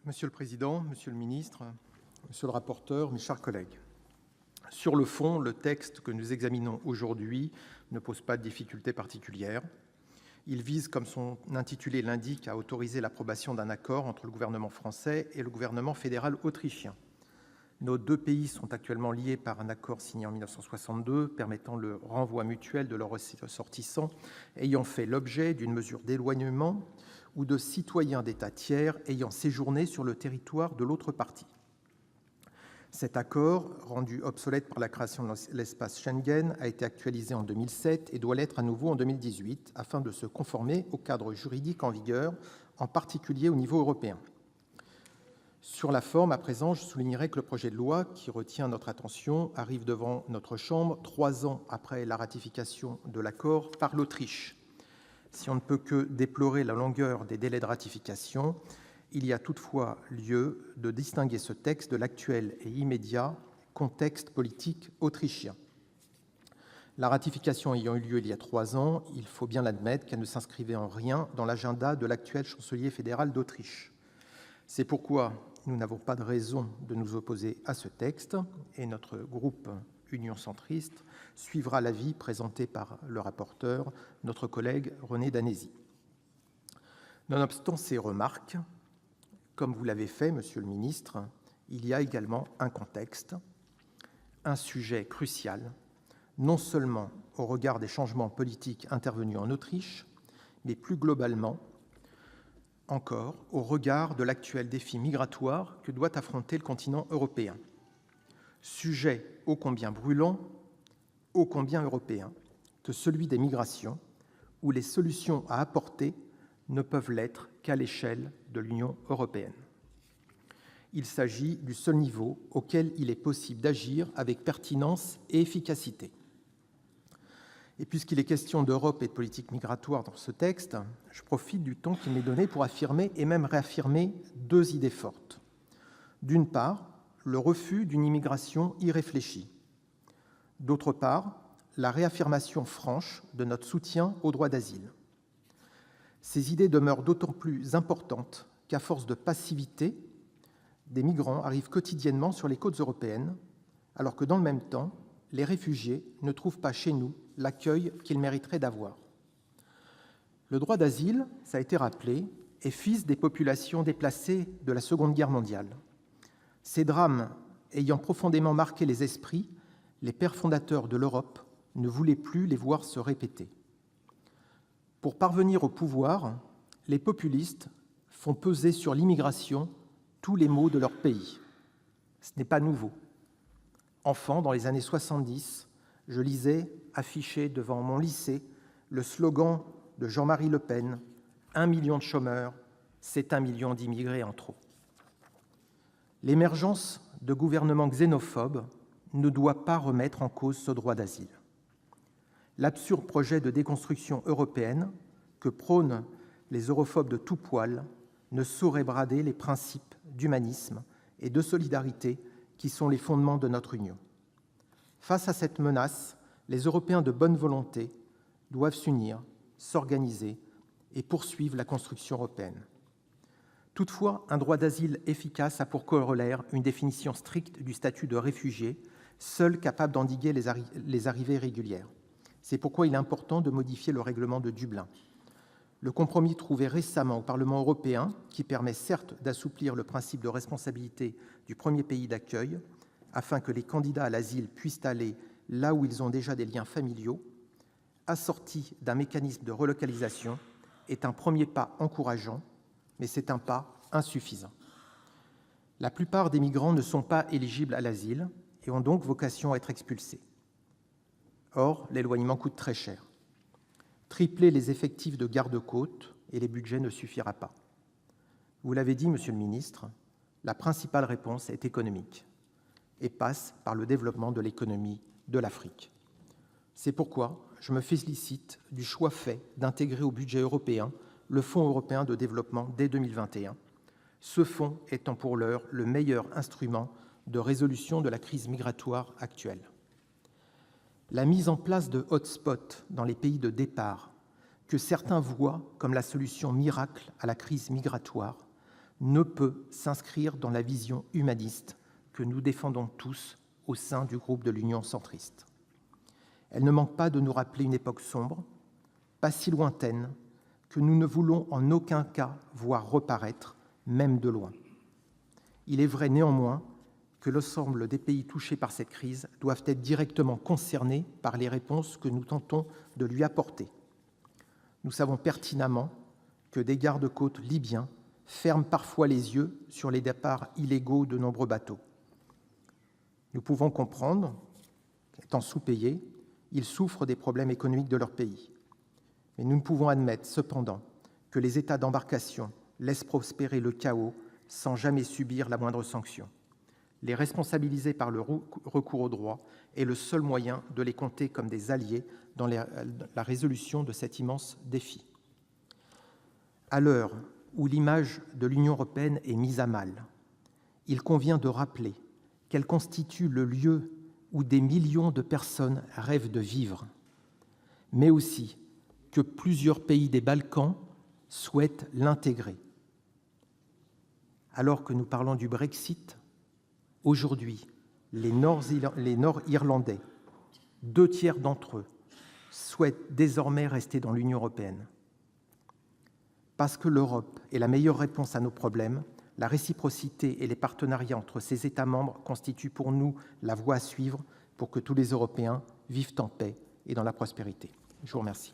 Monsieur le président, monsieur le ministre, monsieur le rapporteur, mes chers collègues, sur le fond, le texte que nous examinons aujourd'hui ne pose pas de difficultés particulières. Il vise, comme son intitulé l'indique, à autoriser l'approbation d'un accord entre le gouvernement français et le gouvernement fédéral autrichien. Nos deux pays sont actuellement liés par un accord signé en 1962 permettant le renvoi mutuel de leurs ressortissants ayant fait l'objet d'une mesure d'éloignement ou de citoyens d'États tiers ayant séjourné sur le territoire de l'autre partie. Cet accord, rendu obsolète par la création de l'espace Schengen, a été actualisé en 2007 et doit l'être à nouveau en 2018 afin de se conformer au cadre juridique en vigueur, en particulier au niveau européen. Sur la forme, à présent, je soulignerai que le projet de loi qui retient notre attention arrive devant notre Chambre 3 ans après la ratification de l'accord par l'Autriche. Si on ne peut que déplorer la longueur des délais de ratification, il y a toutefois lieu de distinguer ce texte de l'actuel et immédiat contexte politique autrichien. La ratification ayant eu lieu il y a 3 ans, il faut bien l'admettre qu'elle ne s'inscrivait en rien dans l'agenda de l'actuel chancelier fédéral d'Autriche. C'est pourquoi nous n'avons pas de raison de nous opposer à ce texte et notre groupe Union centriste suivra l'avis présenté par le rapporteur, notre collègue René Danesi. Nonobstant ces remarques, comme vous l'avez fait, monsieur le ministre, il y a également un contexte, un sujet crucial, non seulement au regard des changements politiques intervenus en Autriche, mais plus globalement encore au regard de l'actuel défi migratoire que doit affronter le continent européen. Sujet ô combien brûlant, ô combien européen, que celui des migrations, où les solutions à apporter ne peuvent l'être qu'à l'échelle de l'Union européenne. Il s'agit du seul niveau auquel il est possible d'agir avec pertinence et efficacité. Et puisqu'il est question d'Europe et de politique migratoire dans ce texte, je profite du temps qui m'est donné pour affirmer et même réaffirmer 2 idées fortes. D'une part, le refus d'une immigration irréfléchie. D'autre part, la réaffirmation franche de notre soutien au droit d'asile. Ces idées demeurent d'autant plus importantes qu'à force de passivité, des migrants arrivent quotidiennement sur les côtes européennes, alors que dans le même temps, les réfugiés ne trouvent pas chez nous l'accueil qu'ils mériteraient d'avoir. Le droit d'asile, ça a été rappelé, est fils des populations déplacées de la Seconde Guerre mondiale. Ces drames ayant profondément marqué les esprits, les pères fondateurs de l'Europe ne voulaient plus les voir se répéter. Pour parvenir au pouvoir, les populistes font peser sur l'immigration tous les maux de leur pays. Ce n'est pas nouveau. Enfant, dans les années 70, je lisais, affiché devant mon lycée, le slogan de Jean-Marie Le Pen, « 1 million de chômeurs, c'est 1 million d'immigrés en trop ». L'émergence de gouvernements xénophobes ne doit pas remettre en cause ce droit d'asile. L'absurde projet de déconstruction européenne que prônent les europhobes de tout poil ne saurait brader les principes d'humanisme et de solidarité qui sont les fondements de notre Union. Face à cette menace, les Européens de bonne volonté doivent s'unir, s'organiser et poursuivre la construction européenne. Toutefois, un droit d'asile efficace a pour corollaire une définition stricte du statut de réfugié, seul capable d'endiguer les arrivées régulières. C'est pourquoi il est important de modifier le règlement de Dublin. Le compromis trouvé récemment au Parlement européen, qui permet certes d'assouplir le principe de responsabilité du premier pays d'accueil, afin que les candidats à l'asile puissent aller là où ils ont déjà des liens familiaux, assorti d'un mécanisme de relocalisation, est un premier pas encourageant, mais c'est un pas insuffisant. La plupart des migrants ne sont pas éligibles à l'asile et ont donc vocation à être expulsés. Or, l'éloignement coûte très cher. Tripler les effectifs de garde-côtes et les budgets ne suffira pas. Vous l'avez dit, monsieur le ministre, la principale réponse est économique et passe par le développement de l'économie de l'Afrique. C'est pourquoi je me félicite du choix fait d'intégrer au budget européen le Fonds européen de développement dès 2021, ce fonds étant pour l'heure le meilleur instrument de résolution de la crise migratoire actuelle. La mise en place de hotspots dans les pays de départ, que certains voient comme la solution miracle à la crise migratoire, ne peut s'inscrire dans la vision humaniste que nous défendons tous au sein du groupe de l'Union centriste. Elle ne manque pas de nous rappeler une époque sombre, pas si lointaine, que nous ne voulons en aucun cas voir reparaître, même de loin. Il est vrai néanmoins que l'ensemble des pays touchés par cette crise doivent être directement concernés par les réponses que nous tentons de lui apporter. Nous savons pertinemment que des gardes-côtes libyens ferment parfois les yeux sur les départs illégaux de nombreux bateaux. Nous pouvons comprendre qu'étant sous-payés, ils souffrent des problèmes économiques de leur pays. Mais nous ne pouvons admettre cependant que les États d'embarcation laissent prospérer le chaos sans jamais subir la moindre sanction. Les responsabiliser par le recours au droit est le seul moyen de les compter comme des alliés dans la résolution de cet immense défi. À l'heure où l'image de l'Union européenne est mise à mal, il convient de rappeler qu'elle constitue le lieu où des millions de personnes rêvent de vivre, mais aussi que plusieurs pays des Balkans souhaitent l'intégrer. Alors que nous parlons du Brexit, aujourd'hui, les Nord-Irlandais, 2/3 d'entre eux, souhaitent désormais rester dans l'Union européenne. Parce que l'Europe est la meilleure réponse à nos problèmes, la réciprocité et les partenariats entre ses États membres constituent pour nous la voie à suivre pour que tous les Européens vivent en paix et dans la prospérité. Je vous remercie.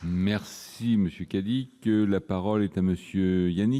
Merci, M. Cadic. La parole est à M. Yannick